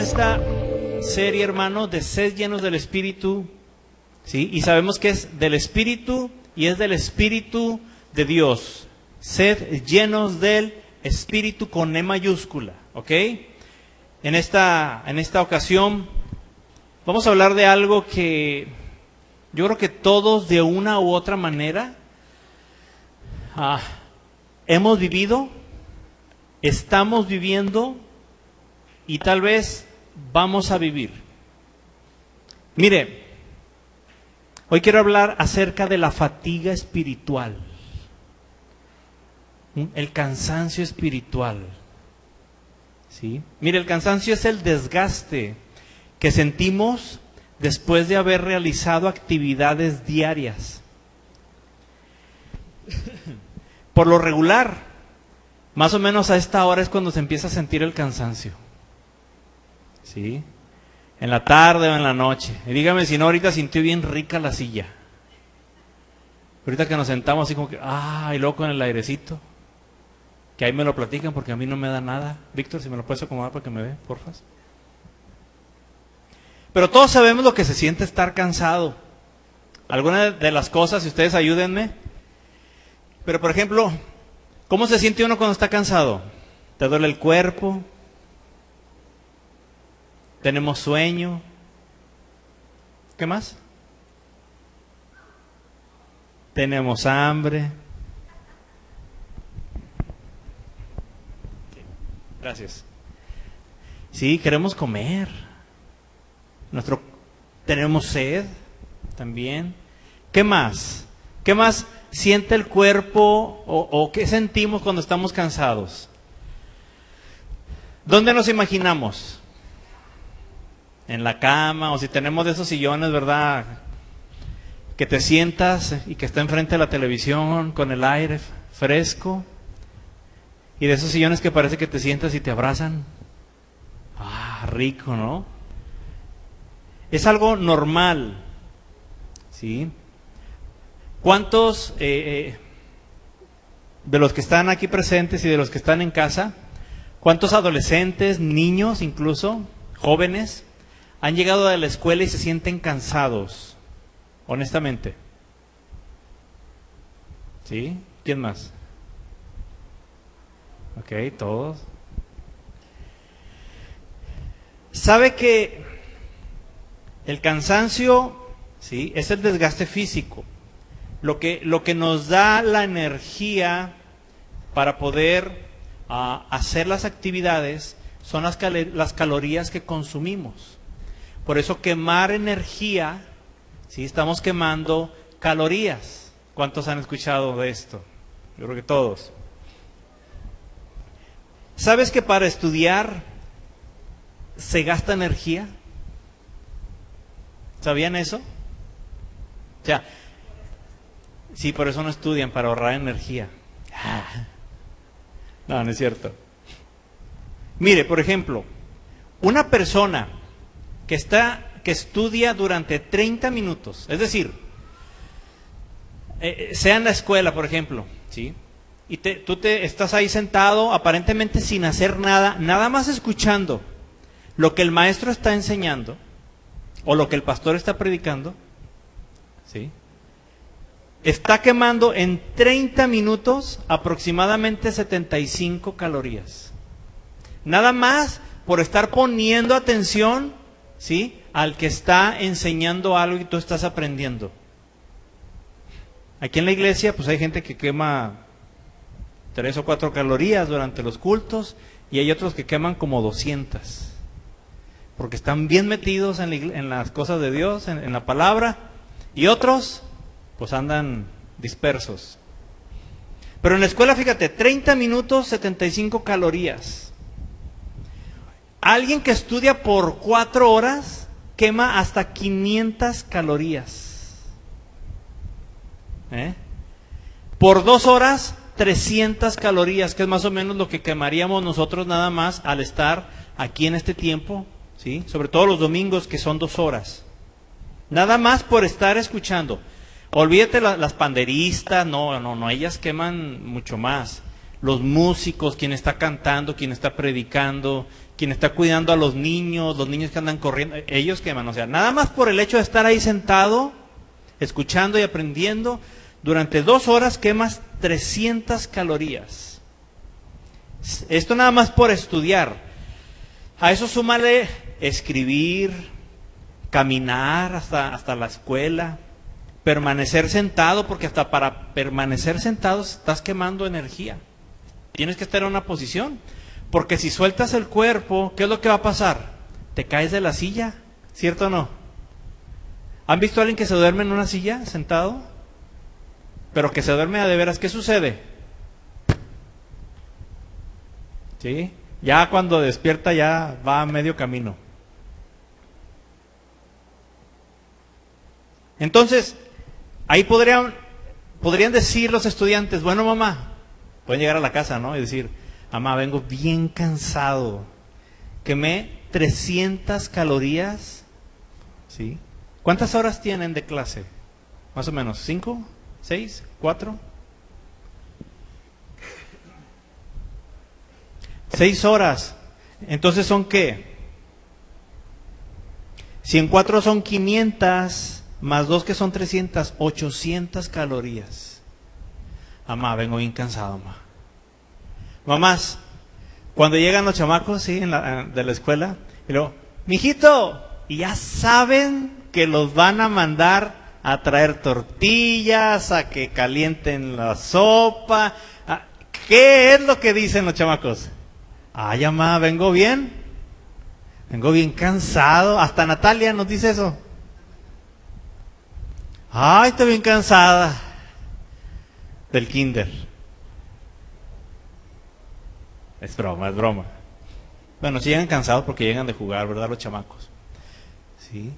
esta serie, hermanos, de sed llenos del Espíritu, ¿sí? Y sabemos que es del Espíritu y es del Espíritu de Dios. Sed llenos del Espíritu con E mayúscula, ¿ok? En esta ocasión vamos a hablar de algo que yo creo que todos de una u otra manera hemos vivido, estamos viviendo y tal vez vamos a vivir. Mire, hoy quiero hablar acerca de la fatiga espiritual, el cansancio espiritual. ¿Sí? Mire, el cansancio es el desgaste que sentimos después de haber realizado actividades diarias. Por lo regular, más o menos a esta hora es cuando se empieza a sentir el cansancio. ¿Sí? En la tarde o en la noche. Y dígame si no, ahorita sintió bien rica la silla. Ahorita que nos sentamos así como que, y luego con el airecito. Que ahí me lo platican porque a mí no me da nada. Víctor, si me lo puedes acomodar para que me vea, porfa. Pero todos sabemos lo que se siente estar cansado. Algunas de las cosas, si ustedes ayúdenme. Pero por ejemplo, ¿cómo se siente uno cuando está cansado? ¿Te duele el cuerpo? ¿Tenemos sueño? ¿Qué más? ¿Tenemos hambre? Gracias. Sí, queremos comer. Tenemos sed también. ¿Qué más? ¿Qué más siente el cuerpo o qué sentimos cuando estamos cansados? ¿Dónde nos imaginamos? En la cama, o si tenemos de esos sillones, ¿verdad? Que te sientas y que está enfrente de la televisión con el aire fresco. Y de esos sillones que parece que te sientas y te abrazan. Rico, ¿no? Es algo normal, ¿sí? ¿Cuántos de los que están aquí presentes y de los que están en casa, cuántos adolescentes, niños incluso, jóvenes, han llegado de la escuela y se sienten cansados? Honestamente. ¿Sí? ¿Quién más? Ok, todos. ¿Sabe que el cansancio, sí, es el desgaste físico? Lo que nos da la energía para poder hacer las actividades son las calorías que consumimos. Por eso quemar energía, sí, estamos quemando calorías. ¿Cuántos han escuchado de esto? Yo creo que todos. ¿Sabes que para estudiar se gasta energía? ¿Sabían eso? O sea, sí, por eso no estudian, para ahorrar energía. No, no es cierto. Mire, por ejemplo, una persona que estudia durante 30 minutos, es decir, sea en la escuela, por ejemplo, ¿sí? Y tú estás ahí sentado, aparentemente sin hacer nada, nada más escuchando lo que el maestro está enseñando o lo que el pastor está predicando, ¿sí? Está quemando en 30 minutos aproximadamente 75 calorías. Nada más por estar poniendo atención, ¿sí?, al que está enseñando algo y tú estás aprendiendo. Aquí en la iglesia pues hay gente que quema 3 o 4 calorías durante los cultos y hay otros que queman como 200. Porque están bien metidos en las cosas de Dios, en la palabra, y otros pues andan dispersos. Pero en la escuela, fíjate, 30 minutos, 75 calorías. Alguien que estudia por 4 horas quema hasta 500 calorías. Por 2 horas, 300 calorías, que es más o menos lo que quemaríamos nosotros nada más al estar aquí en este tiempo, ¿sí? Sobre todo los domingos, que son 2 horas. Nada más por estar escuchando. Olvídate las panderistas, no, ellas queman mucho más. los músicos, quien está cantando, quien está predicando, quien está cuidando a los niños que andan corriendo, ellos queman. O sea, nada más por el hecho de estar ahí sentado, escuchando y aprendiendo, durante 2 horas quemas 300 calorías. Esto nada más por estudiar. A eso súmale escribir, caminar hasta la escuela, permanecer sentado, porque hasta para permanecer sentado estás quemando energía. Tienes que estar en una posición, porque si sueltas el cuerpo, ¿qué es lo que va a pasar? Te caes de la silla, ¿cierto o no? ¿Han visto a alguien que se duerme en una silla, sentado? Pero que se duerme a de veras, ¿qué sucede? ¿Sí? Ya cuando despierta ya va a medio camino. Entonces, ahí podrían decir los estudiantes, bueno, mamá, pueden llegar a la casa, ¿no? Y decir, mamá, vengo bien cansado, quemé 300 calorías, ¿sí? ¿Cuántas horas tienen de clase? Más o menos, 5, 6, 4. 6 horas. Entonces, ¿son qué? Si en 4 son 500, más 2 que son 300, 800 calorías. Mamá, vengo bien cansado, mamá. Mamás, cuando llegan los chamacos, ¿sí? de la escuela, y luego, mijito, y ya saben que los van a mandar a traer tortillas, a que calienten la sopa. ¿Qué es lo que dicen los chamacos? Ay, mamá, vengo bien cansado. Hasta Natalia nos dice eso. Ay, estoy bien cansada del kinder. Es broma, es broma. Bueno, si llegan cansados porque llegan de jugar, ¿verdad? Los chamacos. Sí.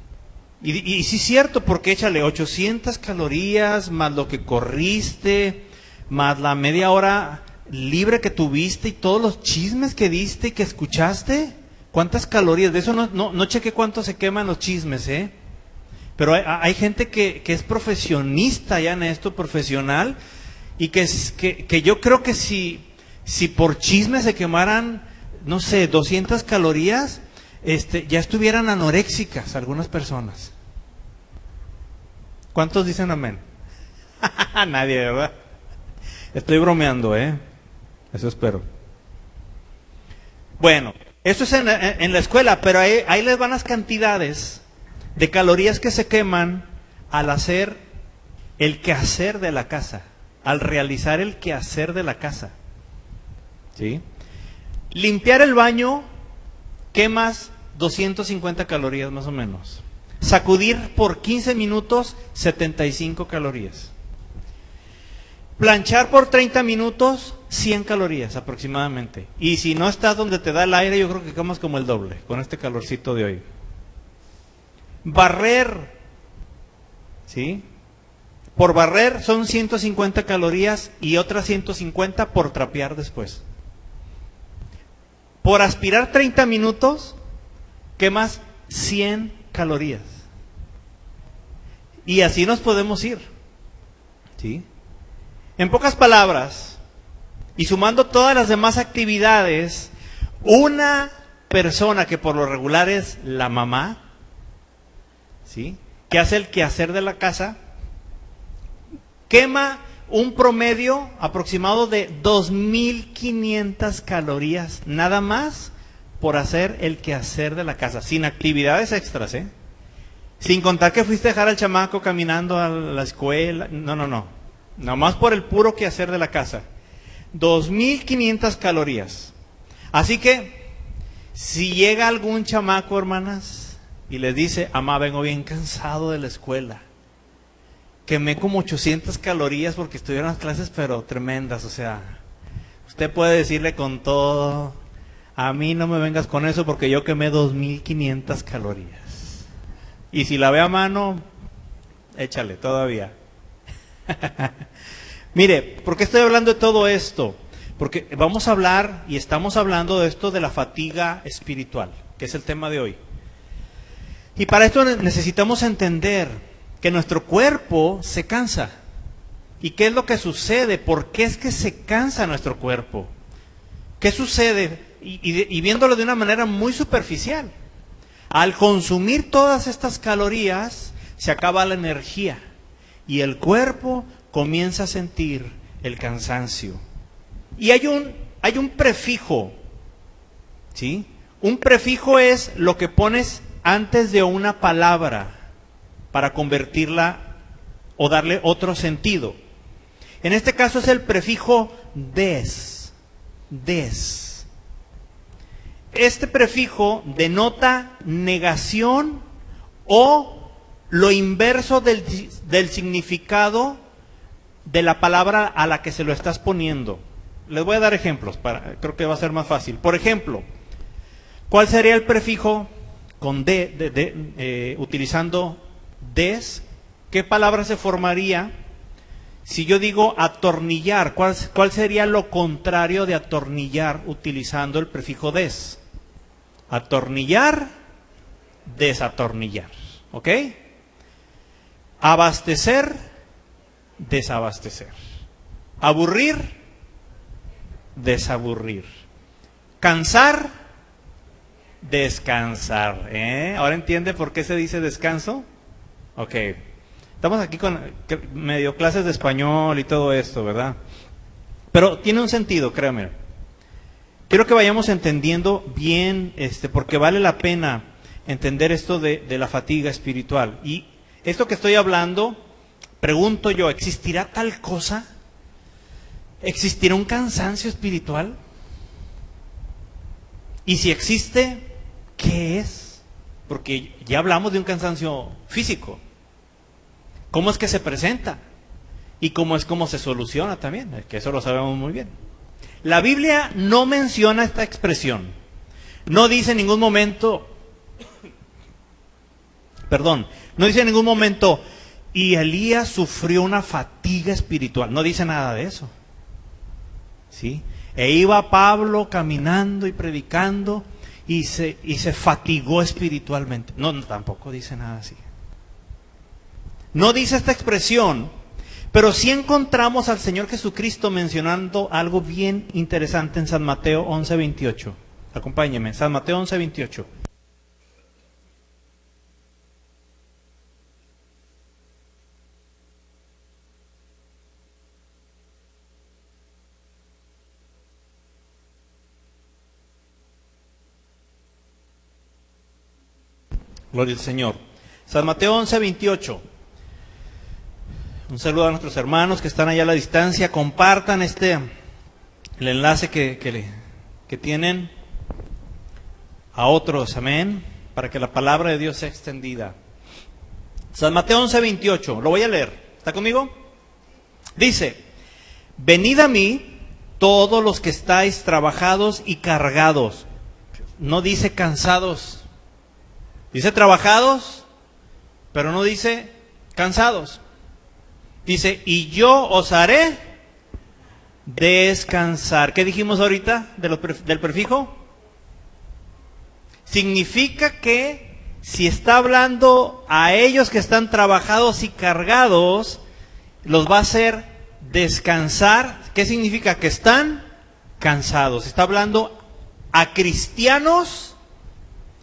Y sí es cierto, porque échale 800 calorías, más lo que corriste, más la media hora libre que tuviste y todos los chismes que diste y que escuchaste. ¿Cuántas calorías? De eso no chequé cuánto se queman los chismes, ¿eh? Pero hay gente que es profesionista ya en esto, profesional, y que yo creo que si por chisme se quemaran, no sé, 200 calorías, ya estuvieran anoréxicas algunas personas. ¿Cuántos dicen amén? Nadie, ¿verdad? Estoy bromeando, ¿eh? Eso espero. Bueno, esto es en la escuela, pero ahí les van las cantidades de calorías que se queman al hacer el quehacer de la casa, al realizar el quehacer de la casa. ¿Sí? Limpiar el baño, quemas 250 calorías más o menos. Sacudir por 15 minutos, 75 calorías. Planchar por 30 minutos, 100 calorías aproximadamente. Y si no estás donde te da el aire, yo creo que quemas como el doble con este calorcito de hoy. Barrer, ¿sí? Por barrer son 150 calorías y otras 150 por trapear después. Por aspirar 30 minutos, quemas 100 calorías. Y así nos podemos ir. ¿Sí? En pocas palabras, y sumando todas las demás actividades, una persona que por lo regular es la mamá, ¿sí? Que hace el quehacer de la casa, quema un promedio aproximado de 2.500 calorías, nada más por hacer el quehacer de la casa, sin actividades extras, ¿eh? Sin contar que fuiste a dejar al chamaco caminando a la escuela, no. Nada más por el puro quehacer de la casa. 2.500 calorías. Así que, si llega algún chamaco, hermanas, y les dice, mamá, vengo bien cansado de la escuela, quemé como 800 calorías porque estuvieron las clases, pero tremendas, o sea, usted puede decirle con todo, a mí no me vengas con eso porque yo quemé 2.500 calorías. Y si la ve a mano, échale todavía. Mire, ¿por qué estoy hablando de todo esto? Porque vamos a hablar y estamos hablando de esto de la fatiga espiritual, que es el tema de hoy. Y para esto necesitamos entender que nuestro cuerpo se cansa. ¿Y qué es lo que sucede? ¿Por qué es que se cansa nuestro cuerpo? ¿Qué sucede? Y viéndolo de una manera muy superficial. Al consumir todas estas calorías, se acaba la energía. Y el cuerpo comienza a sentir el cansancio. Y hay un prefijo, ¿sí? Un prefijo es lo que pones antes de una palabra para convertirla o darle otro sentido. En este caso es el prefijo des. Des. Este prefijo denota negación o lo inverso del significado de la palabra a la que se lo estás poniendo. Les voy a dar ejemplos, creo que va a ser más fácil. Por ejemplo, ¿cuál sería el prefijo con utilizando des? ¿Qué palabra se formaría si yo digo atornillar? ¿Cuál sería lo contrario de atornillar utilizando el prefijo des? Atornillar, desatornillar. ¿Ok? Abastecer, desabastecer. Aburrir, desaburrir. Cansar, descansar. ¿Ahora entiende por qué se dice descanso? Ok. Estamos aquí con medio clases de español y todo esto, ¿verdad? Pero tiene un sentido, créanme. Quiero que vayamos entendiendo bien, porque vale la pena entender esto de la fatiga espiritual. Y esto que estoy hablando, pregunto yo, ¿existirá tal cosa? ¿Existirá un cansancio espiritual? Y si existe, ¿qué es? Porque ya hablamos de un cansancio físico. ¿Cómo es que se presenta? Y cómo se soluciona también, que eso lo sabemos muy bien. La Biblia no menciona esta expresión. No dice en ningún momento, no dice en ningún momento, y Elías sufrió una fatiga espiritual. No dice nada de eso. ¿Sí? E iba Pablo caminando y predicando y se fatigó espiritualmente. No, tampoco dice nada así. No dice esta expresión, pero sí encontramos al Señor Jesucristo mencionando algo bien interesante en San Mateo 11:28. Acompáñeme, San Mateo 11:28. Gloria al Señor. San Mateo 11:28. Un saludo a nuestros hermanos que están allá a la distancia. Compartan el enlace que tienen a otros, amén, para que la palabra de Dios sea extendida. San Mateo 11:28, lo voy a leer. ¿Está conmigo? Dice: venid a mí todos los que estáis trabajados y cargados. No dice cansados. Dice trabajados, pero no dice cansados. Dice, y yo os haré descansar. ¿Qué dijimos ahorita del prefijo? Significa que si está hablando a ellos que están trabajados y cargados, los va a hacer descansar. ¿Qué significa? Que están cansados. Está hablando a cristianos,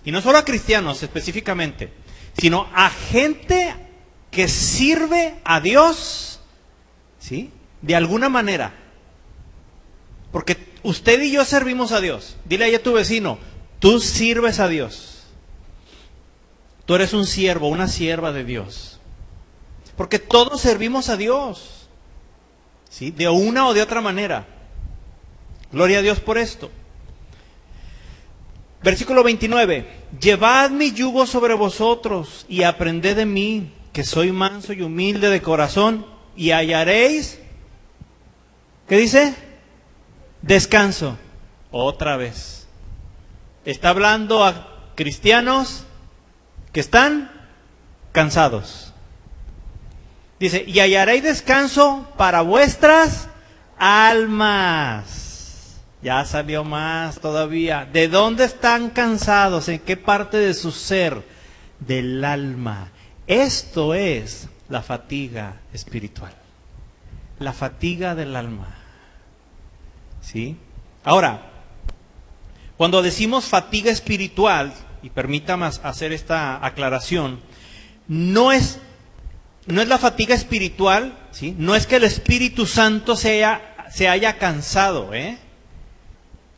y no solo a cristianos específicamente, sino a gente que sirve a Dios, ¿sí? De alguna manera. Porque usted y yo servimos a Dios. Dile ahí a tu vecino, tú sirves a Dios. Tú eres un siervo, una sierva de Dios. Porque todos servimos a Dios, ¿sí? De una o de otra manera. Gloria a Dios por esto. Versículo 29. Llevad mi yugo sobre vosotros y aprended de mí, que soy manso y humilde de corazón, y hallaréis, ¿qué dice? Descanso. Otra vez. Está hablando a cristianos que están cansados. Dice, y hallaréis descanso para vuestras almas. Ya salió más todavía. ¿De dónde están cansados? ¿En qué parte de su ser? Del alma. Esto es la fatiga espiritual. la fatiga del alma. ¿Sí? Ahora, cuando decimos fatiga espiritual, y permítame hacer esta aclaración, no es la fatiga espiritual, ¿sí? No es que el Espíritu Santo se haya cansado, ¿eh?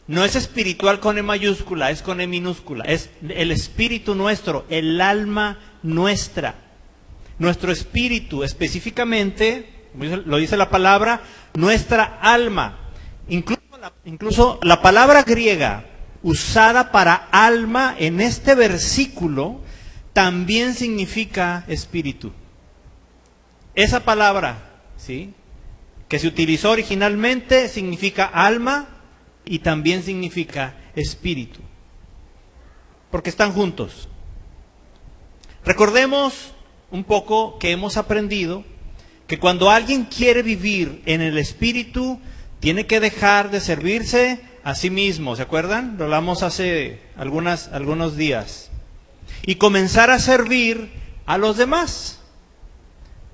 No es espiritual con E mayúscula, es con E minúscula. Es el espíritu nuestro, el alma nuestra. Nuestro espíritu, específicamente, lo dice la palabra, nuestra alma. Incluso la palabra griega usada para alma en este versículo también significa espíritu. Esa palabra, ¿sí?, que se utilizó originalmente significa alma y también significa espíritu, porque están juntos. Recordemos un poco que hemos aprendido que cuando alguien quiere vivir en el espíritu, tiene que dejar de servirse a sí mismo. ¿Se acuerdan? Lo hablamos hace algunos días. Y comenzar a servir a los demás.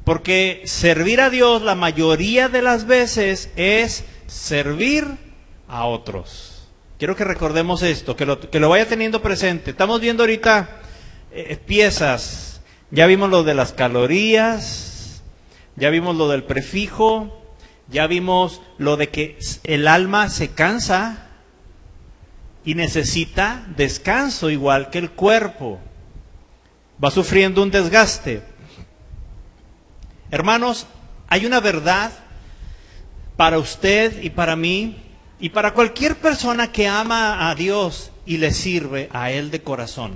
Porque servir a Dios la mayoría de las veces es servir a otros. Quiero que recordemos esto, que lo vaya teniendo presente. Estamos viendo ahorita piezas. Ya vimos lo de las calorías, ya vimos lo del prefijo, ya vimos lo de que el alma se cansa y necesita descanso igual que el cuerpo. Va sufriendo un desgaste. Hermanos, hay una verdad para usted y para mí y para cualquier persona que ama a Dios y le sirve a Él de corazón.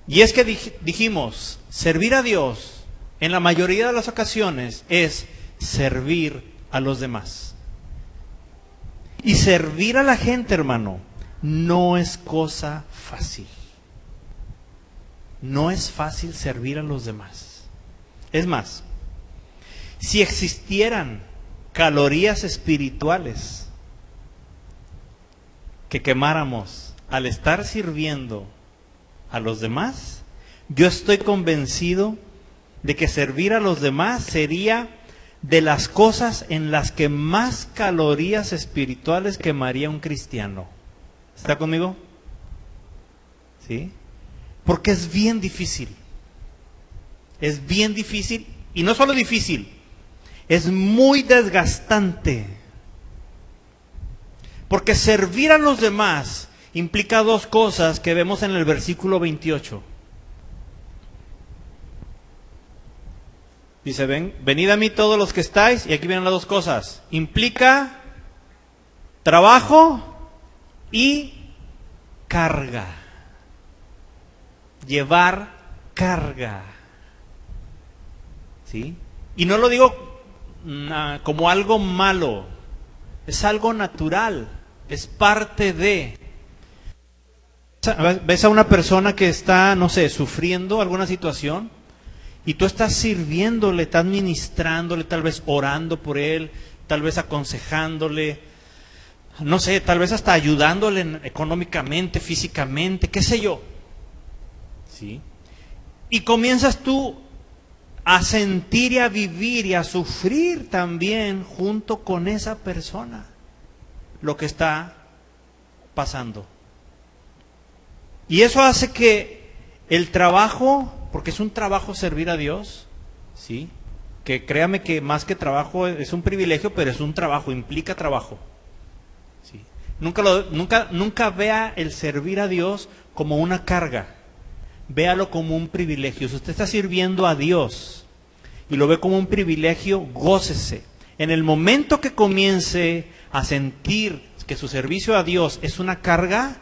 Y es que dijimos, servir a Dios en la mayoría de las ocasiones es servir a los demás. Y servir a la gente, hermano, no es cosa fácil. No es fácil servir a los demás. Es más, si existieran calorías espirituales que quemáramos al estar sirviendo a los demás, yo estoy convencido de que servir a los demás sería de las cosas en las que más calorías espirituales quemaría un cristiano. ¿Está conmigo? ¿Sí? Porque es bien difícil. Es bien difícil, y no solo difícil, es muy desgastante. Porque servir a los demás implica dos cosas que vemos en el versículo 28. Dice, venid a mí todos los que estáis, y aquí vienen las dos cosas. Implica trabajo y carga. Llevar carga. ¿Sí? Y no lo digo como algo malo, es algo natural, es parte de. ¿Ves a una persona que está, no sé, sufriendo alguna situación? Y tú estás sirviéndole, estás ministrándole, tal vez orando por él, tal vez aconsejándole, no sé, tal vez hasta ayudándole económicamente, físicamente, qué sé yo. ¿Sí? Y comienzas tú a sentir y a vivir y a sufrir también junto con esa persona lo que está pasando. Y eso hace que el trabajo, porque es un trabajo servir a Dios, ¿sí? Que créame que más que trabajo es un privilegio, pero es un trabajo, implica trabajo. ¿Sí? Nunca vea el servir a Dios como una carga. Véalo como un privilegio. Si usted está sirviendo a Dios y lo ve como un privilegio, gócese. En el momento que comience a sentir que su servicio a Dios es una carga,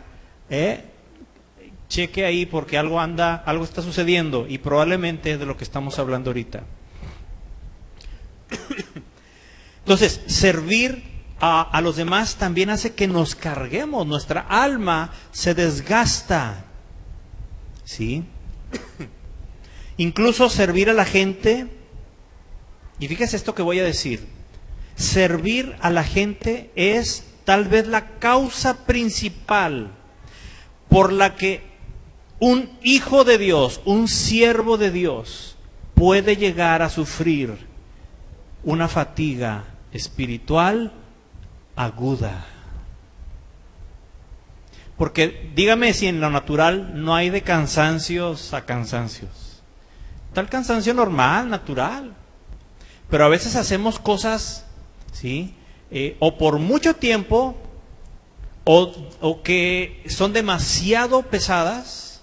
cheque ahí porque algo está sucediendo y probablemente es de lo que estamos hablando ahorita. Entonces, servir a los demás también hace que nos carguemos, nuestra alma se desgasta. ¿Sí? Incluso servir a la gente, y fíjese esto que voy a decir, servir a la gente es tal vez la causa principal por la que un hijo de Dios, un siervo de Dios, puede llegar a sufrir una fatiga espiritual aguda. Porque dígame si en lo natural no hay de cansancios a cansancios. Está el cansancio normal, natural. Pero a veces hacemos cosas, ¿sí? O por mucho tiempo, o que son demasiado pesadas,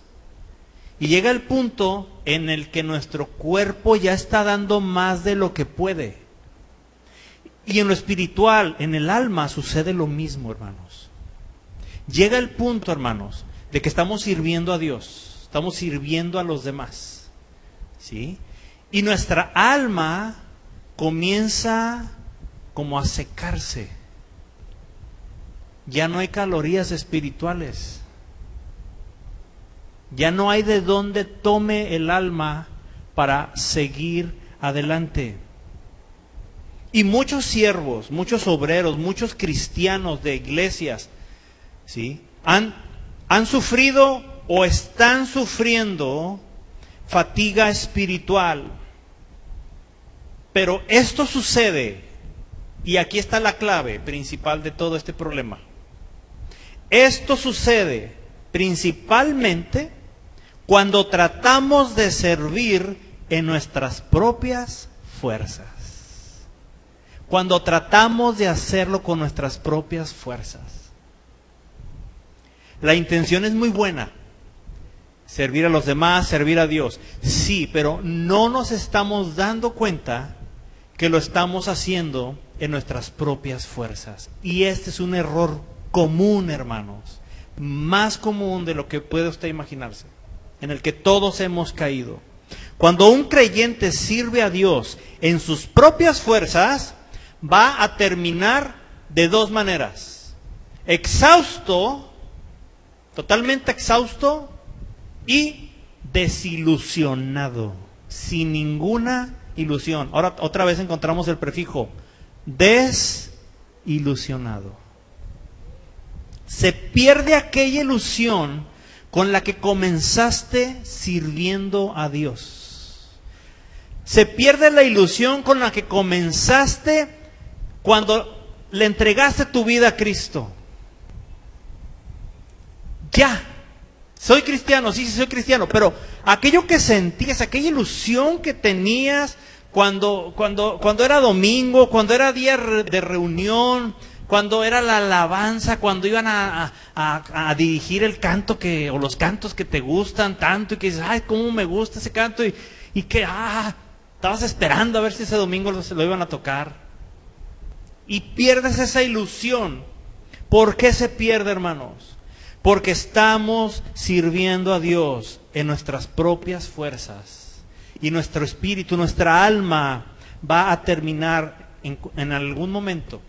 y llega el punto en el que nuestro cuerpo ya está dando más de lo que puede. Y en lo espiritual, en el alma, sucede lo mismo, hermanos. Llega el punto, hermanos, de que estamos sirviendo a Dios, estamos sirviendo a los demás, ¿sí? Y nuestra alma comienza como a secarse. Ya no hay calorías espirituales. Ya no hay de dónde tome el alma para seguir adelante. Y muchos siervos, muchos obreros, muchos cristianos de iglesias, ¿sí? han sufrido o están sufriendo fatiga espiritual. Pero esto sucede, y aquí está la clave principal de todo este problema. Esto sucede principalmente cuando tratamos de servir en nuestras propias fuerzas. Cuando tratamos de hacerlo con nuestras propias fuerzas. La intención es muy buena. Servir a los demás, servir a Dios. Sí, pero no nos estamos dando cuenta que lo estamos haciendo en nuestras propias fuerzas. Y este es un error común, hermanos. Más común de lo que puede usted imaginarse. En el que todos hemos caído. Cuando un creyente sirve a Dios en sus propias fuerzas, va a terminar de dos maneras. Exhausto, totalmente exhausto, y desilusionado, sin ninguna ilusión. Ahora otra vez encontramos el prefijo desilusionado. Se pierde aquella ilusión con la que comenzaste sirviendo a Dios. Se pierde la ilusión con la que comenzaste cuando le entregaste tu vida a Cristo. Ya, soy cristiano, sí, soy cristiano, pero aquello que sentías, aquella ilusión que tenías cuando era domingo, cuando era día de reunión, cuando era la alabanza, cuando iban a dirigir el canto o los cantos que te gustan tanto y que dices, ay, cómo me gusta ese canto, y que estabas esperando a ver si ese domingo lo iban a tocar. Y pierdes esa ilusión. ¿Por qué se pierde, hermanos? Porque estamos sirviendo a Dios en nuestras propias fuerzas. Y nuestro espíritu, nuestra alma va a terminar en algún momento,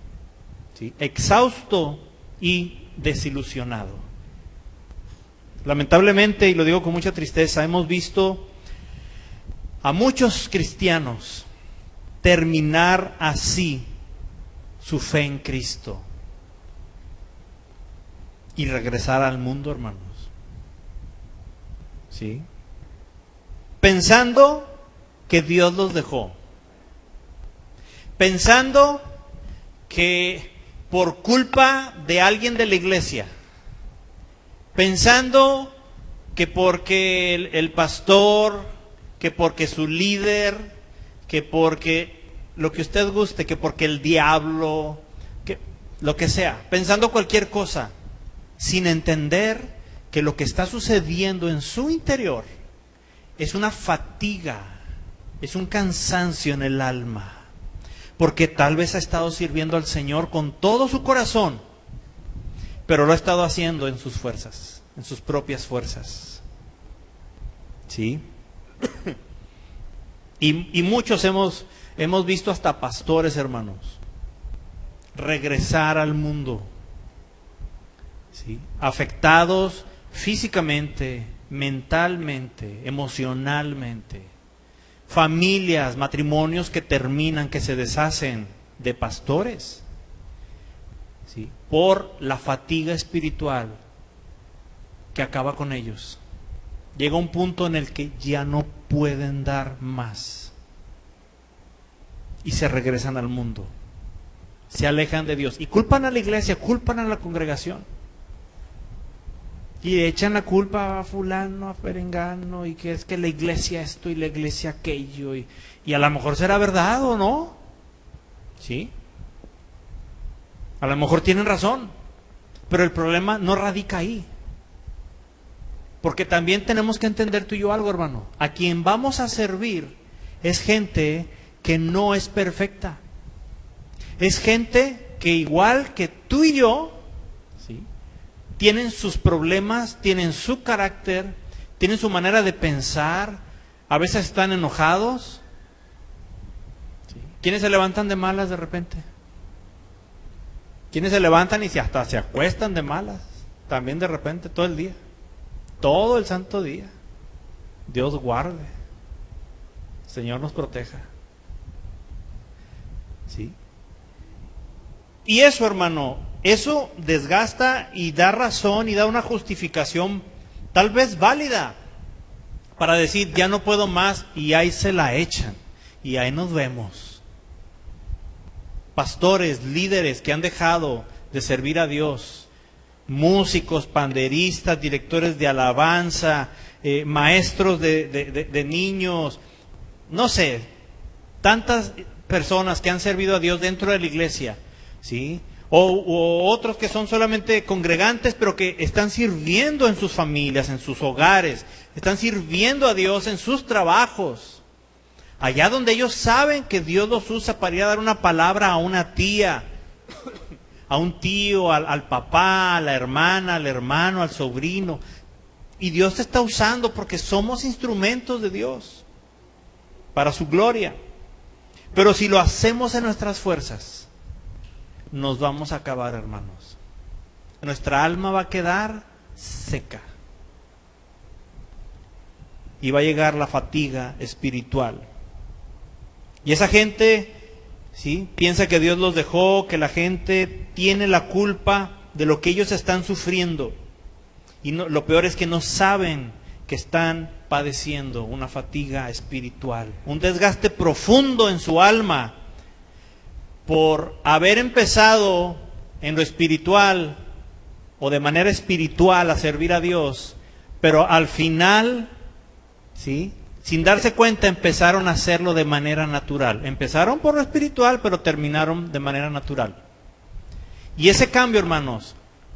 ¿sí?, exhausto y desilusionado. Lamentablemente, y lo digo con mucha tristeza, hemos visto a muchos cristianos terminar así su fe en Cristo y regresar al mundo, hermanos. ¿Sí? Pensando que Dios los dejó. Pensando que por culpa de alguien de la iglesia. Pensando que porque el pastor, que porque su líder, que porque lo que usted guste, que porque el diablo, que lo que sea, pensando cualquier cosa, sin entender que lo que está sucediendo en su interior es una fatiga, es un cansancio en el alma, porque tal vez ha estado sirviendo al Señor con todo su corazón, pero lo ha estado haciendo en sus fuerzas, en sus propias fuerzas. ¿Sí? Y muchos hemos visto hasta pastores, hermanos, regresar al mundo, ¿sí?, afectados físicamente, mentalmente, emocionalmente. Familias, matrimonios que terminan, que se deshacen de pastores, ¿sí?, por la fatiga espiritual que acaba con ellos. Llega un punto en el que ya no pueden dar más. y se regresan al mundo. Se alejan de Dios y culpan a la iglesia, culpan a la congregación. Y echan la culpa a fulano, a perengano, y que es que la iglesia esto y la iglesia aquello. Y a lo mejor será verdad o no. ¿Sí? A lo mejor tienen razón. Pero el problema no radica ahí. Porque también tenemos que entender tú y yo algo, hermano. A quien vamos a servir es gente que no es perfecta. Es gente que igual que tú y yo, ¿sí?, tienen sus problemas, tienen su carácter, tienen su manera de pensar, a veces están enojados. ¿Sí? ¿Quiénes se levantan de malas de repente? ¿Quiénes se levantan y hasta se acuestan de malas? También de repente, todo el día. Todo el santo día. Dios guarde. Señor nos proteja. ¿Sí? Y eso, hermano, eso desgasta y da razón y da una justificación tal vez válida para decir, ya no puedo más, y ahí se la echan y ahí nos vemos. Pastores, líderes que han dejado de servir a Dios, músicos, panderistas, directores de alabanza, maestros de niños, no sé, tantas personas que han servido a Dios dentro de la iglesia, ¿sí? O otros que son solamente congregantes, pero que están sirviendo en sus familias, en sus hogares, están sirviendo a Dios en sus trabajos, allá donde ellos saben que Dios los usa para ir a dar una palabra a una tía, a un tío, al papá, a la hermana, al hermano, al sobrino. Y Dios te está usando porque somos instrumentos de Dios para su gloria. Pero si lo hacemos en nuestras fuerzas, nos vamos a acabar, hermanos. Nuestra alma va a quedar seca. Y va a llegar la fatiga espiritual. Y esa gente, ¿sí?, piensa que Dios los dejó, que la gente tiene la culpa de lo que ellos están sufriendo. Y no, lo peor es que no saben que están padeciendo una fatiga espiritual, un desgaste profundo en su alma por haber empezado en lo espiritual o de manera espiritual a servir a Dios, pero al final, ¿sí?, sin darse cuenta empezaron a hacerlo de manera natural. Empezaron por lo espiritual, pero terminaron de manera natural. Y ese cambio, hermanos,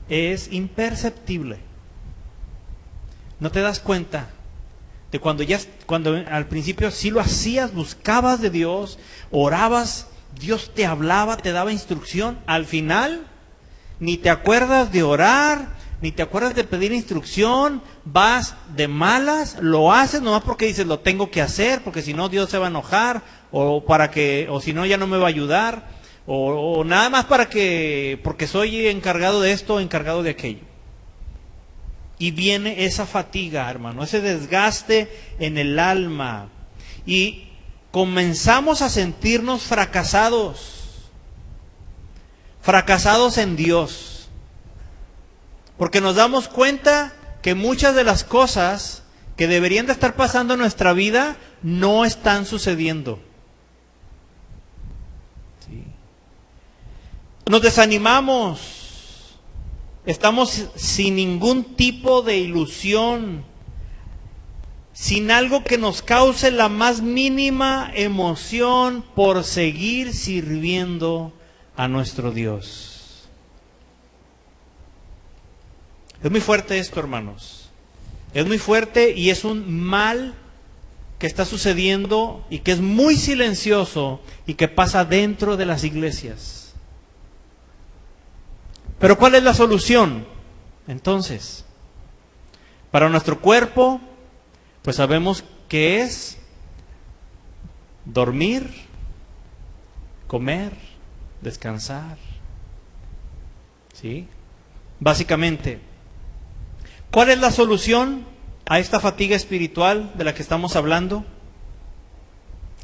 es imperceptible. ¿No te das cuenta de cuando al principio sí lo hacías, buscabas de Dios, orabas, Dios te hablaba, te daba instrucción? Al final, ni te acuerdas de orar, ni te acuerdas de pedir instrucción, vas de malas, lo haces nomás porque dices, lo tengo que hacer, porque si no Dios se va a enojar, o si no ya no me va a ayudar, o nada más porque soy encargado de esto o encargado de aquello. Y viene esa fatiga, hermano, ese desgaste en el alma. Y comenzamos a sentirnos fracasados en Dios. Porque nos damos cuenta que muchas de las cosas que deberían de estar pasando en nuestra vida no están sucediendo. ¿Sí? Nos desanimamos. Estamos sin ningún tipo de ilusión, sin algo que nos cause la más mínima emoción por seguir sirviendo a nuestro Dios. Es muy fuerte esto, hermanos. Es muy fuerte y es un mal que está sucediendo y que es muy silencioso y que pasa dentro de las iglesias. Pero ¿cuál es la solución? Entonces, para nuestro cuerpo, pues sabemos que es dormir, comer, descansar. ¿Sí? Básicamente, ¿cuál es la solución a esta fatiga espiritual de la que estamos hablando?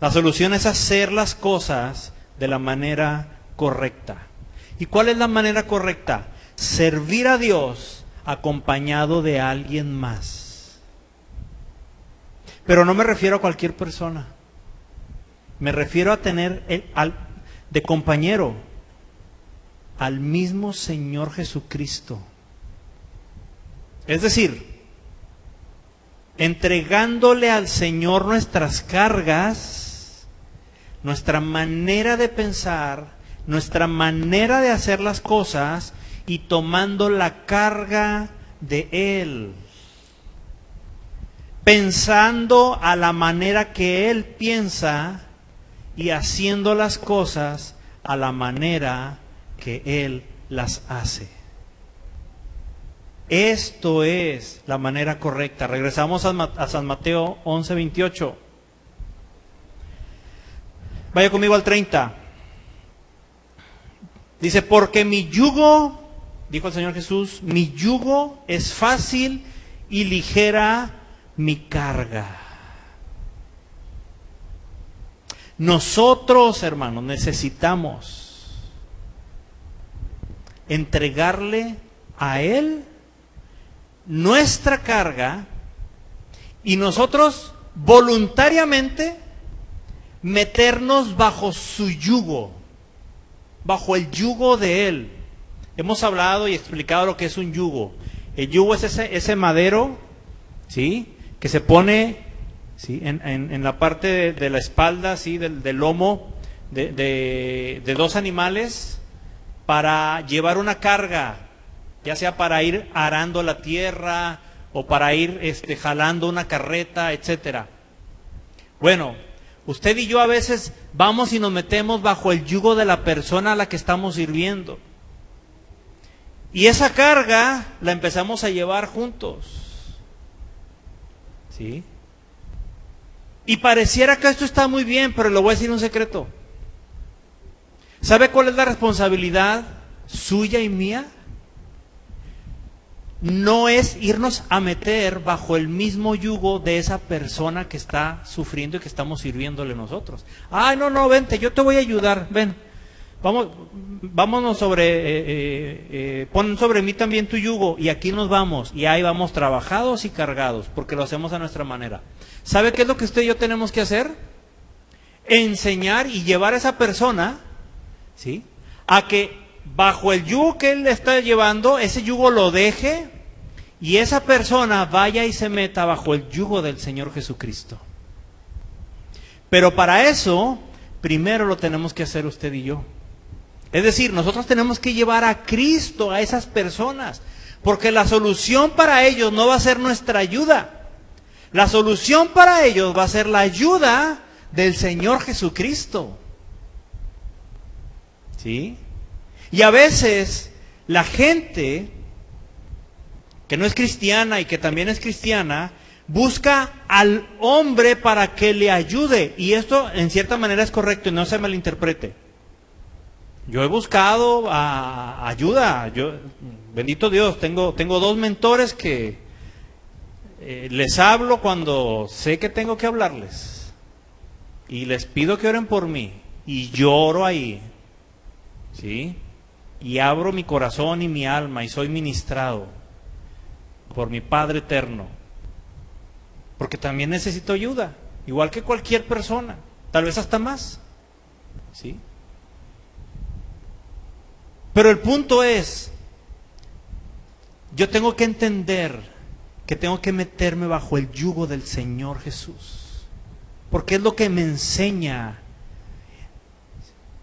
La solución es hacer las cosas de la manera correcta. ¿Y cuál es la manera correcta? Servir a Dios acompañado de alguien más. Pero no me refiero a cualquier persona. Me refiero a tener de compañero al mismo Señor Jesucristo. Es decir, entregándole al Señor nuestras cargas, nuestra manera de pensar, nuestra manera de hacer las cosas y tomando la carga de Él. Pensando a la manera que Él piensa y haciendo las cosas a la manera que Él las hace. Esto es la manera correcta. Regresamos a San Mateo 11:28. Vaya conmigo al 30. Dice, porque mi yugo, dijo el Señor Jesús, mi yugo es fácil y ligera mi carga. Nosotros, hermanos, necesitamos entregarle a Él nuestra carga y nosotros voluntariamente meternos bajo su yugo, bajo el yugo de Él. Hemos hablado y explicado lo que es un yugo. El yugo es ese madero, ¿sí?, que se pone, ¿sí?, en la parte de la espalda, ¿sí?, del lomo de dos animales para llevar una carga, ya sea para ir arando la tierra o para ir jalando una carreta, etcétera. Bueno, usted y yo a veces vamos y nos metemos bajo el yugo de la persona a la que estamos sirviendo. Y esa carga la empezamos a llevar juntos. ¿Sí? Y pareciera que esto está muy bien, pero le voy a decir un secreto. ¿Sabe cuál es la responsabilidad suya y mía? No es irnos a meter bajo el mismo yugo de esa persona que está sufriendo y que estamos sirviéndole nosotros. Ay, no, vente, yo te voy a ayudar, ven. Vámonos pon sobre mí también tu yugo y aquí nos vamos. Y ahí vamos trabajados y cargados, porque lo hacemos a nuestra manera. ¿Sabe qué es lo que usted y yo tenemos que hacer? Enseñar y llevar a esa persona, ¿sí?, a que bajo el yugo que él está llevando, ese yugo lo deje y esa persona vaya y se meta bajo el yugo del Señor Jesucristo. Pero para eso, primero lo tenemos que hacer usted y yo. Es decir, nosotros tenemos que llevar a Cristo a esas personas, porque la solución para ellos no va a ser nuestra ayuda. La solución para ellos va a ser la ayuda del Señor Jesucristo. ¿Sí? Y a veces la gente que no es cristiana y que también es cristiana busca al hombre para que le ayude. Y esto en cierta manera es correcto y no se malinterprete. Yo he buscado ayuda. Bendito Dios, tengo dos mentores que les hablo cuando sé que tengo que hablarles. Y les pido que oren por mí. Y lloro ahí. ¿Sí? Y abro mi corazón y mi alma y soy ministrado por mi Padre eterno. Porque también necesito ayuda, igual que cualquier persona, tal vez hasta más. ¿Sí? Pero el punto es, yo tengo que entender que tengo que meterme bajo el yugo del Señor Jesús, porque es lo que me enseña.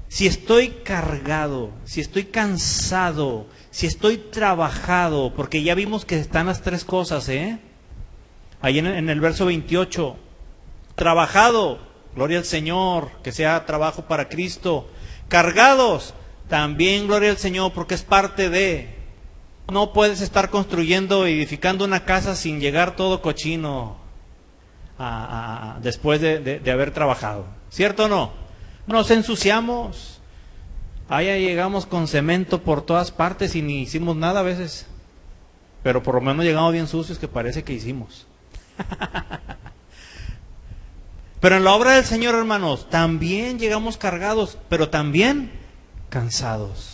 Si estoy cargado, si estoy cansado, si estoy trabajado, porque ya vimos que están las tres cosas, ahí en el verso 28, trabajado, gloria al Señor, que sea trabajo para Cristo, cargados, también gloria al Señor, porque es parte de. No puedes estar construyendo, edificando una casa sin llegar todo cochino después de haber trabajado, ¿cierto o no? Nos ensuciamos, allá llegamos con cemento por todas partes y ni hicimos nada a veces, pero por lo menos llegamos bien sucios que parece que hicimos. Pero en la obra del Señor, hermanos, también llegamos cargados, pero también cansados.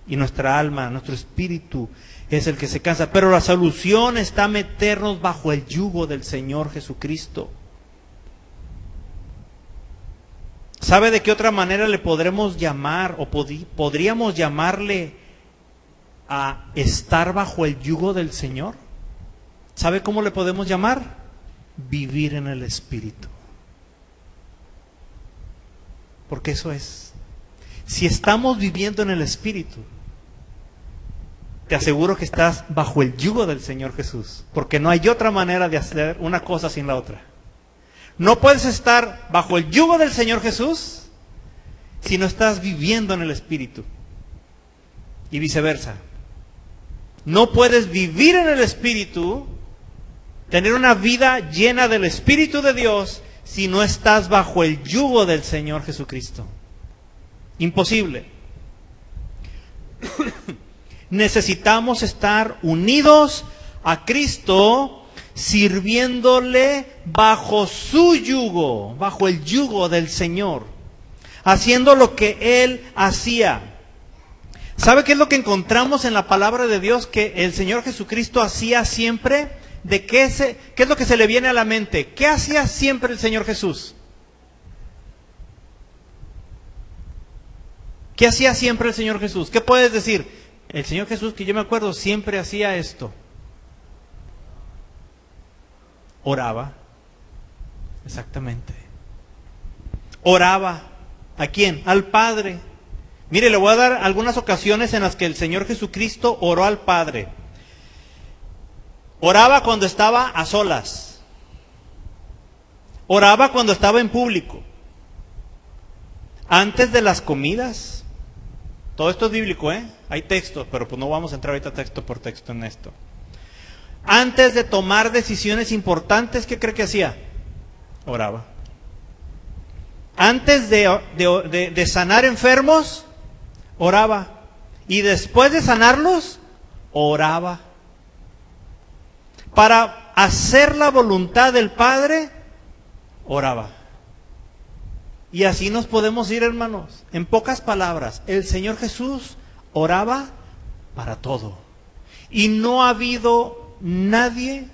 Y nuestra alma, nuestro espíritu es el que se cansa. Pero la solución está meternos bajo el yugo del Señor Jesucristo. ¿Sabe de qué otra manera le podremos llamar o podríamos llamarle a estar bajo el yugo del Señor? ¿Sabe cómo le podemos llamar? Vivir en el Espíritu. Porque eso es. Si estamos viviendo en el Espíritu, te aseguro que estás bajo el yugo del Señor Jesús. Porque no hay otra manera de hacer una cosa sin la otra. No puedes estar bajo el yugo del Señor Jesús si no estás viviendo en el Espíritu. Y viceversa. No puedes vivir en el Espíritu, tener una vida llena del Espíritu de Dios, si no estás bajo el yugo del Señor Jesucristo. Imposible. Necesitamos estar unidos a Cristo, sirviéndole bajo su yugo, bajo el yugo del Señor, haciendo lo que Él hacía. ¿Sabe qué es lo que encontramos en la palabra de Dios que el Señor Jesucristo hacía siempre? ¿Qué es lo que se le viene a la mente? ¿Qué hacía siempre el Señor Jesús? ¿Qué hacía siempre el Señor Jesús? ¿Qué puedes decir? El Señor Jesús, que yo me acuerdo, siempre hacía esto. Oraba. Exactamente. Oraba. ¿A quién? Al Padre. Mire, le voy a dar algunas ocasiones en las que el Señor Jesucristo oró al Padre. Oraba cuando estaba a solas. Oraba cuando estaba en público. Antes de las comidas. Todo esto es bíblico, ¿eh? Hay textos, pero pues no vamos a entrar ahorita texto por texto en esto. Antes de tomar decisiones importantes, ¿qué cree que hacía? Oraba. Antes de sanar enfermos, oraba. Y después de sanarlos, oraba. Para hacer la voluntad del Padre, oraba. Y así nos podemos ir, hermanos. En pocas palabras, el Señor Jesús oraba para todo. Y no ha habido nadie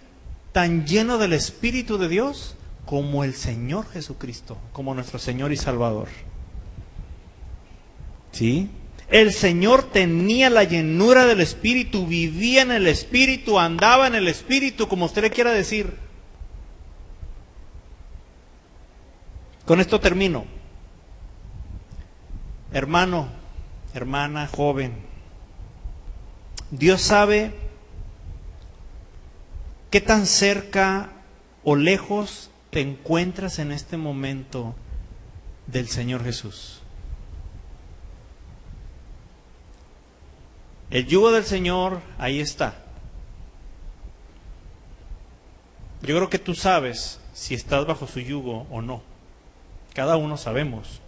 tan lleno del Espíritu de Dios como el Señor Jesucristo, como nuestro Señor y Salvador. ¿Sí? El Señor tenía la llenura del Espíritu, vivía en el Espíritu, andaba en el Espíritu, como usted le quiera decir. Con esto termino. Hermano, hermana, joven, Dios sabe qué tan cerca o lejos te encuentras en este momento del Señor Jesús. El yugo del Señor, ahí está. Yo creo que tú sabes si estás bajo su yugo o no. Cada uno sabemos.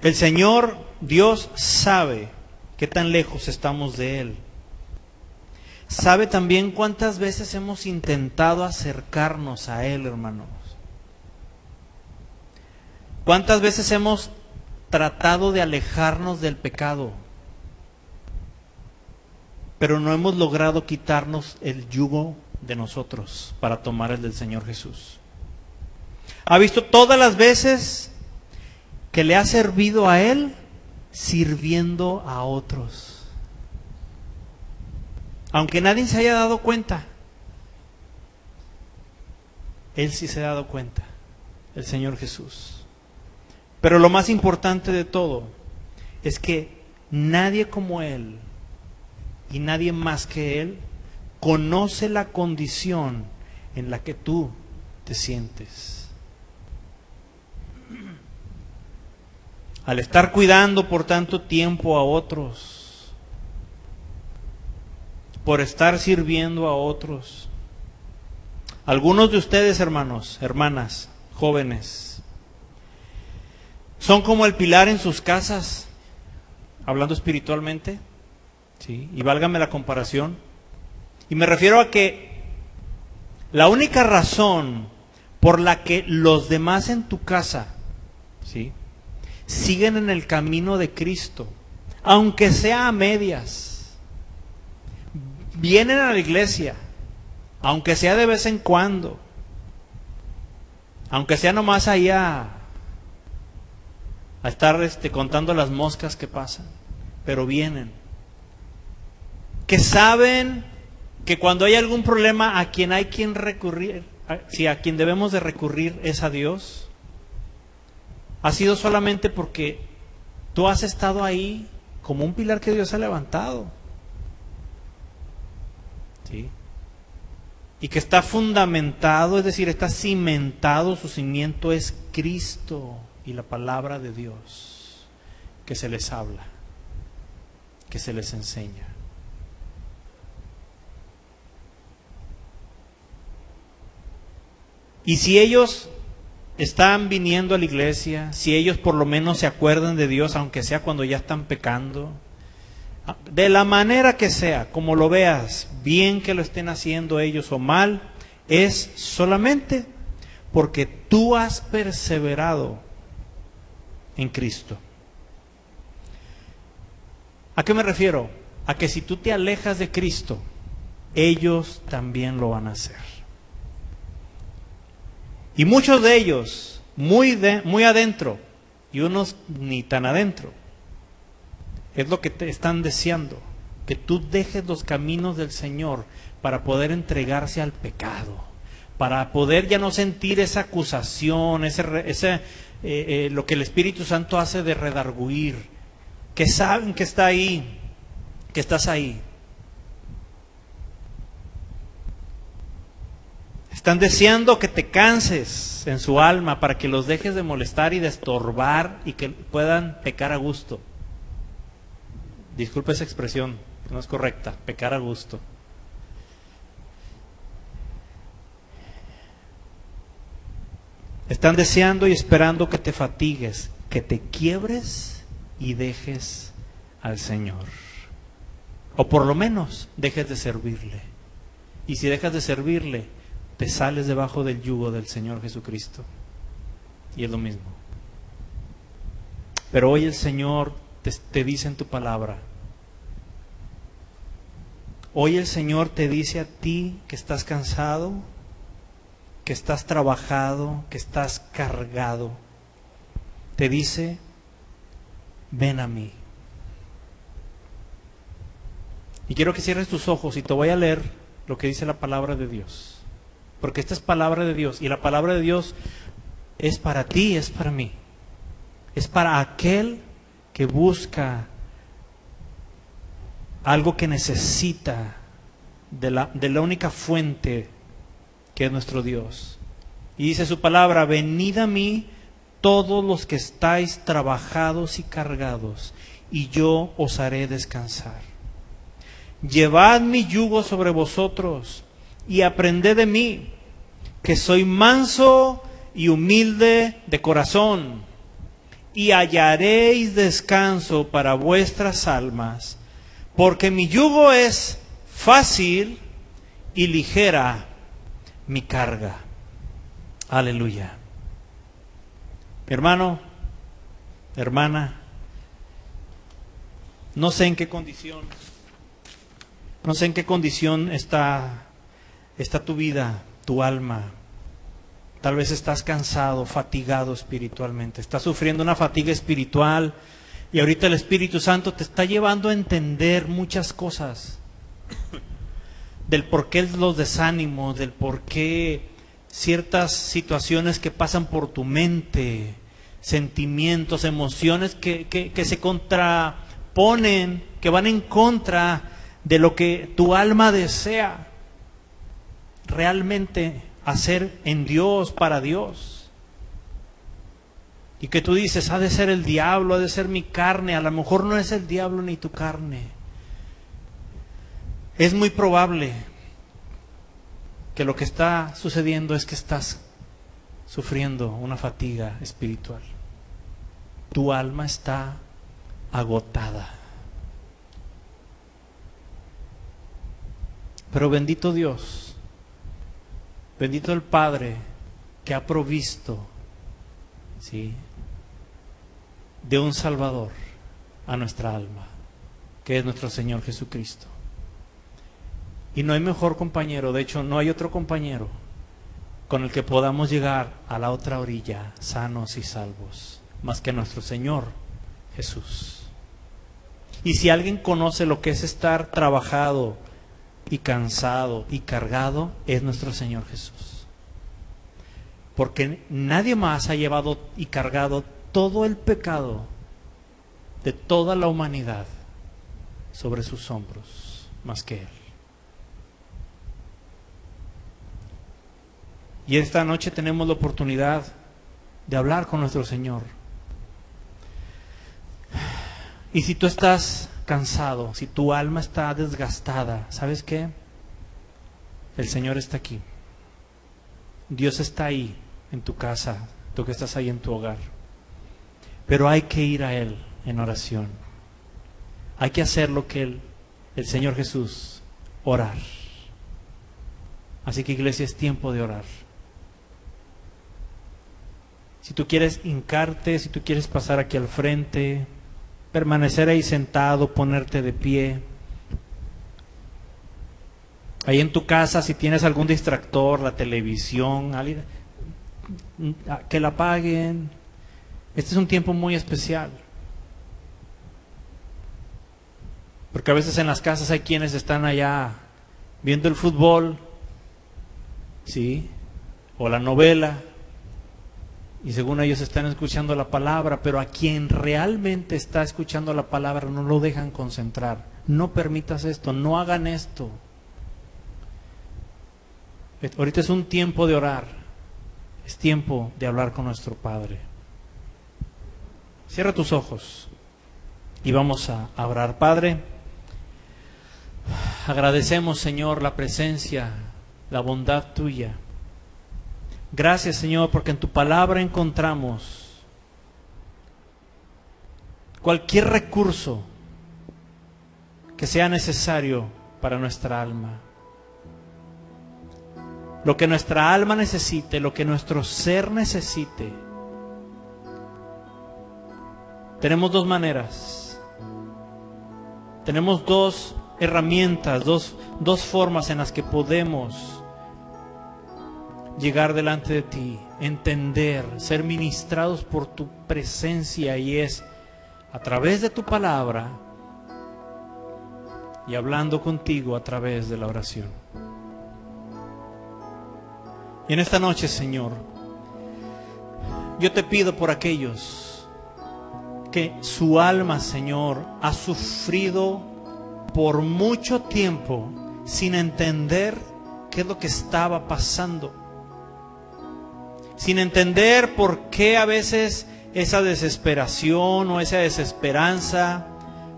El Señor, Dios, sabe qué tan lejos estamos de Él. Sabe también cuántas veces hemos intentado acercarnos a Él, hermanos. Cuántas veces hemos tratado de alejarnos del pecado, pero no hemos logrado quitarnos el yugo de nosotros para tomar el del Señor Jesús. ¿Ha visto todas las veces que le ha servido a Él sirviendo a otros? Aunque nadie se haya dado cuenta, Él sí se ha dado cuenta, el Señor Jesús. Pero lo más importante de todo es que nadie como Él y nadie más que Él conoce la condición en la que tú te sientes. Al estar cuidando por tanto tiempo a otros, por estar sirviendo a otros, algunos de ustedes, hermanos, hermanas, jóvenes, son como el pilar en sus casas, hablando espiritualmente, ¿sí? Y válgame la comparación. Y me refiero a que la única razón por la que los demás en tu casa, ¿sí?, siguen en el camino de Cristo, aunque sea a medias, vienen a la iglesia, aunque sea de vez en cuando, Aunque sea nomás ahí a estar contando las moscas que pasan, pero vienen. Que saben que cuando hay algún problema a quien hay quien recurrir, a quien debemos de recurrir es a Dios. Ha sido solamente porque tú has estado ahí como un pilar que Dios ha levantado. ¿Sí? Y que está fundamentado, es decir, está cimentado, su cimiento es Cristo y la palabra de Dios, que se les habla, que se les enseña. Y si ellos están viniendo a la iglesia, si ellos por lo menos se acuerdan de Dios, aunque sea cuando ya están pecando, de la manera que sea, como lo veas, bien que lo estén haciendo ellos o mal, es solamente porque tú has perseverado en Cristo. ¿A qué me refiero? A que si tú te alejas de Cristo, ellos también lo van a hacer. Y muchos de ellos, muy adentro, y unos ni tan adentro, es lo que te están deseando, que tú dejes los caminos del Señor para poder entregarse al pecado, para poder ya no sentir esa acusación, lo que el Espíritu Santo hace de redarguir, que saben que está ahí, que estás ahí. Están deseando que te canses en su alma para que los dejes de molestar y de estorbar y que puedan pecar a gusto. Disculpe esa expresión, no es correcta, pecar a gusto. Están deseando y esperando que te fatigues, que te quiebres y dejes al Señor. O por lo menos dejes de servirle. Y si dejas de servirle, te sales debajo del yugo del Señor Jesucristo. Y es lo mismo. Pero hoy el Señor te dice en tu palabra. Hoy el Señor te dice a ti que estás cansado, que estás trabajado, que estás cargado. Te dice, ven a mí. Y quiero que cierres tus ojos y te voy a leer lo que dice la palabra de Dios. Porque esta es palabra de Dios y la palabra de Dios es para ti, es para mí. Es para aquel que busca algo que necesita de la única fuente que es nuestro Dios. Y dice su palabra, venid a mí todos los que estáis trabajados y cargados, y yo os haré descansar. Llevad mi yugo sobre vosotros y aprended de mí, que soy manso y humilde de corazón, y hallaréis descanso para vuestras almas, porque mi yugo es fácil y ligera mi carga. Aleluya. Mi hermano, hermana, no sé en qué condición está tu vida, tu alma. Tal vez estás cansado, fatigado espiritualmente, estás sufriendo una fatiga espiritual y ahorita el Espíritu Santo te está llevando a entender muchas cosas del por qué los desánimos, del por qué ciertas situaciones que pasan por tu mente, sentimientos, emociones que se contraponen, que van en contra de lo que tu alma desea realmente hacer en Dios, para Dios. Y que tú dices, ha de ser el diablo, ha de ser mi carne. A lo mejor no es el diablo ni tu carne. Es muy probable que lo que está sucediendo es que estás sufriendo una fatiga espiritual. Tu alma está agotada. Pero bendito Dios, bendito el Padre que ha provisto, ¿sí?, de un Salvador a nuestra alma, que es nuestro Señor Jesucristo. Y no hay mejor compañero, de hecho no hay otro compañero con el que podamos llegar a la otra orilla sanos y salvos, más que nuestro Señor Jesús. Y si alguien conoce lo que es estar trabajado y cansado y cargado, es nuestro Señor Jesús. Porque nadie más ha llevado y cargado todo el pecado de toda la humanidad sobre sus hombros, más que Él. Y esta noche tenemos la oportunidad de hablar con nuestro Señor. Y si tú estás cansado, si tu alma está desgastada, ¿sabes qué? El Señor está aquí. Dios está ahí en tu casa, tú que estás ahí en tu hogar. Pero hay que ir a Él en oración. Hay que hacer lo que el Señor Jesús, orar. Así que, iglesia, es tiempo de orar. Si tú quieres hincarte, si tú quieres pasar aquí al frente, permanecer ahí sentado, ponerte de pie. Ahí en tu casa, si tienes algún distractor, la televisión, que la apaguen. Este es un tiempo muy especial. Porque a veces en las casas hay quienes están allá viendo el fútbol, ¿sí? O la novela. Y según ellos están escuchando la palabra, pero a quien realmente está escuchando la palabra no lo dejan concentrar. No permitas esto, no hagan esto. Ahorita es un tiempo de orar, es tiempo de hablar con nuestro Padre. Cierra tus ojos y vamos a orar. Padre, agradecemos, Señor, la presencia, la bondad tuya. Gracias, Señor, porque en tu palabra encontramos cualquier recurso que sea necesario para nuestra alma. Lo que nuestra alma necesite, lo que nuestro ser necesite. Tenemos dos maneras. Tenemos dos herramientas, dos formas en las que podemos llegar delante de ti, entender, ser ministrados por tu presencia, y es a través de tu palabra y hablando contigo a través de la oración. Y en esta noche, Señor, yo te pido por aquellos que su alma, Señor, ha sufrido por mucho tiempo sin entender qué es lo que estaba pasando, sin entender por qué a veces esa desesperación o esa desesperanza,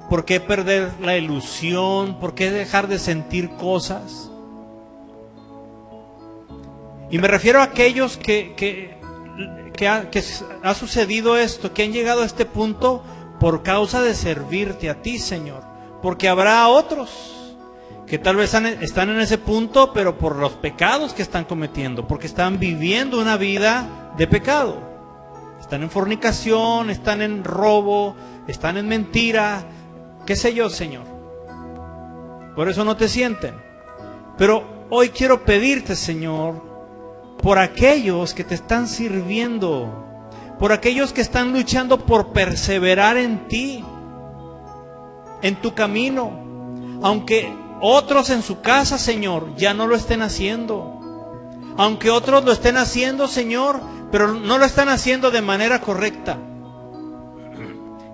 por qué perder la ilusión, por qué dejar de sentir cosas. Y me refiero a aquellos que ha sucedido esto, que han llegado a este punto por causa de servirte a ti, Señor. Porque habrá otros que tal vez están en ese punto, pero por los pecados que están cometiendo, porque están viviendo una vida de pecado. Están en fornicación, están en robo, están en mentira, qué sé yo, Señor. Por eso no te sienten. Pero hoy quiero pedirte, Señor, por aquellos que te están sirviendo, por aquellos que están luchando por perseverar en ti, en tu camino, aunque otros en su casa, Señor, ya no lo estén haciendo, aunque otros lo estén haciendo, Señor, pero no lo están haciendo de manera correcta.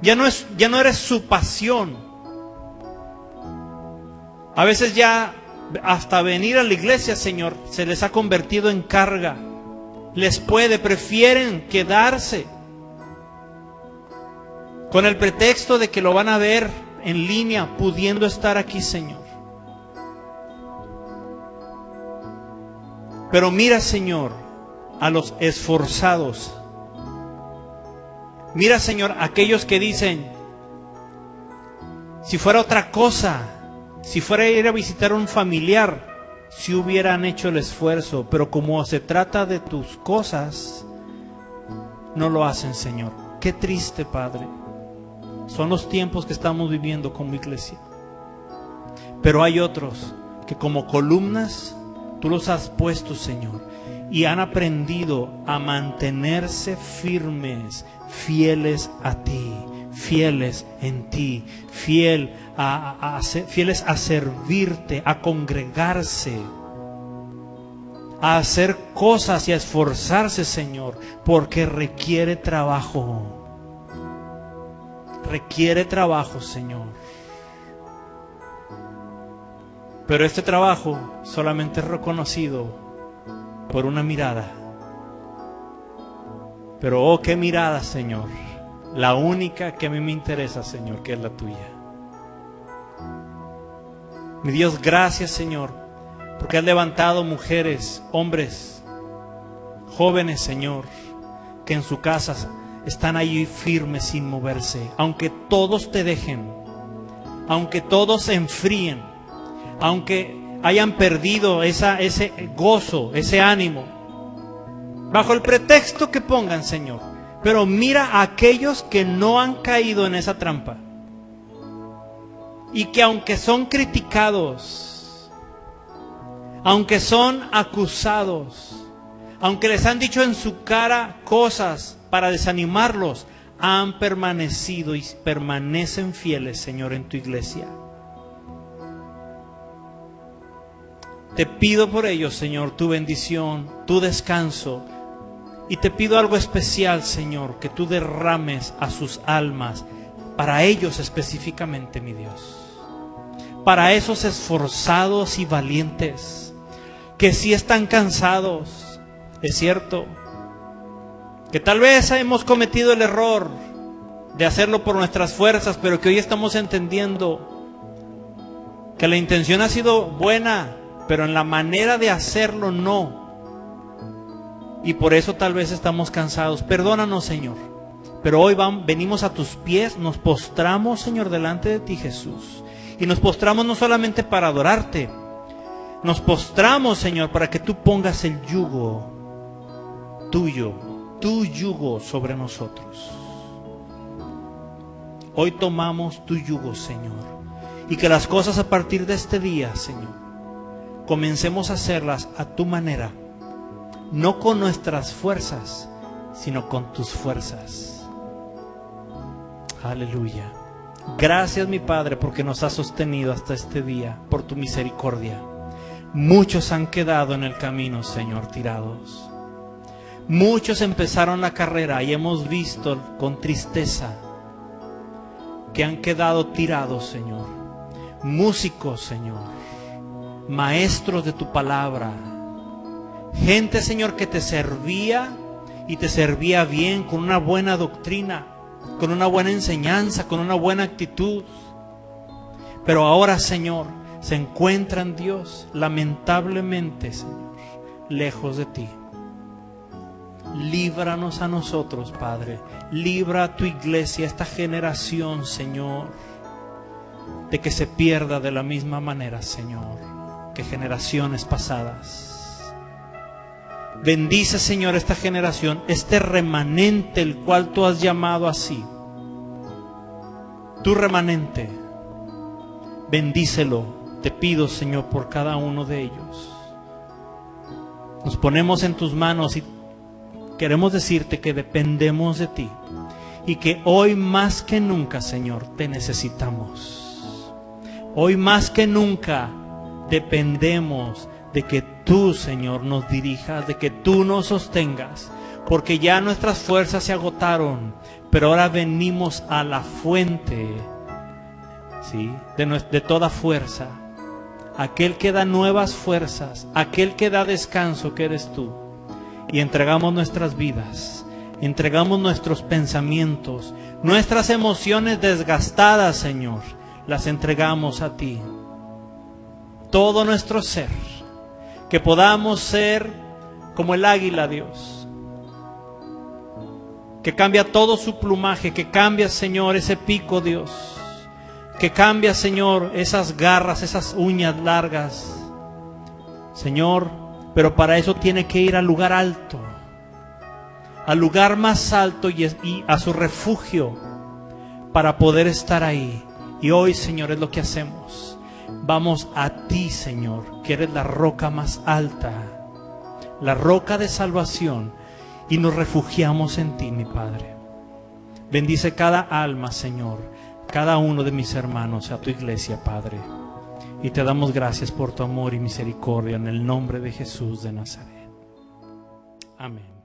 Ya no eres su pasión. A veces ya hasta venir a la iglesia, Señor, se les ha convertido en carga. Prefieren quedarse con el pretexto de que lo van a ver en línea, pudiendo estar aquí, Señor. Pero mira, Señor, a los esforzados. Mira, Señor, a aquellos que dicen, si fuera otra cosa, si fuera ir a visitar a un familiar, si hubieran hecho el esfuerzo, pero como se trata de tus cosas, no lo hacen, Señor. Qué triste, Padre. Son los tiempos que estamos viviendo como iglesia. Pero hay otros que como columnas tú los has puesto, Señor, y han aprendido a mantenerse firmes, fieles a ti, fieles en ti, fieles a servirte, a congregarse, a hacer cosas y a esforzarse, Señor, porque requiere trabajo. Requiere trabajo, Señor. Pero este trabajo solamente es reconocido por una mirada. Pero oh, qué mirada, Señor. La única que a mí me interesa, Señor, que es la tuya. Mi Dios, gracias, Señor, porque has levantado mujeres, hombres, jóvenes, Señor, que en su casa están ahí firmes sin moverse. Aunque todos te dejen, aunque todos se enfríen, aunque hayan perdido ese gozo, ese ánimo, bajo el pretexto que pongan, Señor. Pero mira a aquellos que no han caído en esa trampa y que aunque son criticados, aunque son acusados, aunque les han dicho en su cara cosas para desanimarlos, han permanecido y permanecen fieles, Señor, en tu iglesia. Te pido por ellos, Señor, tu bendición, tu descanso. Y te pido algo especial, Señor, que tú derrames a sus almas, para ellos específicamente, mi Dios. Para esos esforzados y valientes, que sí están cansados, es cierto, que tal vez hemos cometido el error de hacerlo por nuestras fuerzas, pero que hoy estamos entendiendo que la intención ha sido buena, pero en la manera de hacerlo no. Y por eso tal vez estamos cansados. Perdónanos, Señor. Pero hoy venimos a tus pies, nos postramos, Señor, delante de ti, Jesús. Y nos postramos no solamente para adorarte, nos postramos, Señor, para que tú pongas el yugo tuyo, tu yugo sobre nosotros. Hoy tomamos tu yugo, Señor. Y que las cosas a partir de este día, Señor, comencemos a hacerlas a tu manera. No con nuestras fuerzas, sino con tus fuerzas. Aleluya. Gracias, mi Padre, porque nos has sostenido hasta este día, por tu misericordia. Muchos han quedado en el camino, Señor, tirados. Muchos empezaron la carrera y hemos visto con tristeza que han quedado tirados, Señor. Músicos, Señor. Maestros de tu palabra. Gente, Señor, que te servía y te servía bien, con una buena doctrina, con una buena enseñanza, con una buena actitud. Pero ahora, Señor, se encuentran, Dios, lamentablemente, Señor, lejos de ti. Líbranos a nosotros, Padre. Libra a tu iglesia, esta generación, Señor, de que se pierda de la misma manera, Señor, que generaciones pasadas. Bendice, Señor, esta generación, este remanente, el cual tú has llamado así. Tu remanente. Bendícelo, te pido, Señor, por cada uno de ellos. Nos ponemos en tus manos y queremos decirte que dependemos de ti. Y que hoy más que nunca, Señor, te necesitamos. Hoy más que nunca dependemos de que tú, Señor, nos dirijas, de que tú nos sostengas, porque ya nuestras fuerzas se agotaron, pero ahora venimos a la fuente, ¿sí?, de toda fuerza, aquel que da nuevas fuerzas, aquel que da descanso, que eres tú, y entregamos nuestras vidas, entregamos nuestros pensamientos, nuestras emociones desgastadas, Señor, las entregamos a ti, todo nuestro ser. Que podamos ser como el águila, Dios, que cambia todo su plumaje, que cambia, Señor, ese pico, Dios, que cambia, Señor, esas garras, esas uñas largas, Señor, pero para eso tiene que ir al lugar alto, al lugar más alto y a su refugio, para poder estar ahí. Y hoy, Señor, es lo que hacemos. Vamos a ti, Señor, que eres la roca más alta, la roca de salvación, y nos refugiamos en ti, mi Padre. Bendice cada alma, Señor, cada uno de mis hermanos, a tu iglesia, Padre. Y te damos gracias por tu amor y misericordia en el nombre de Jesús de Nazaret. Amén.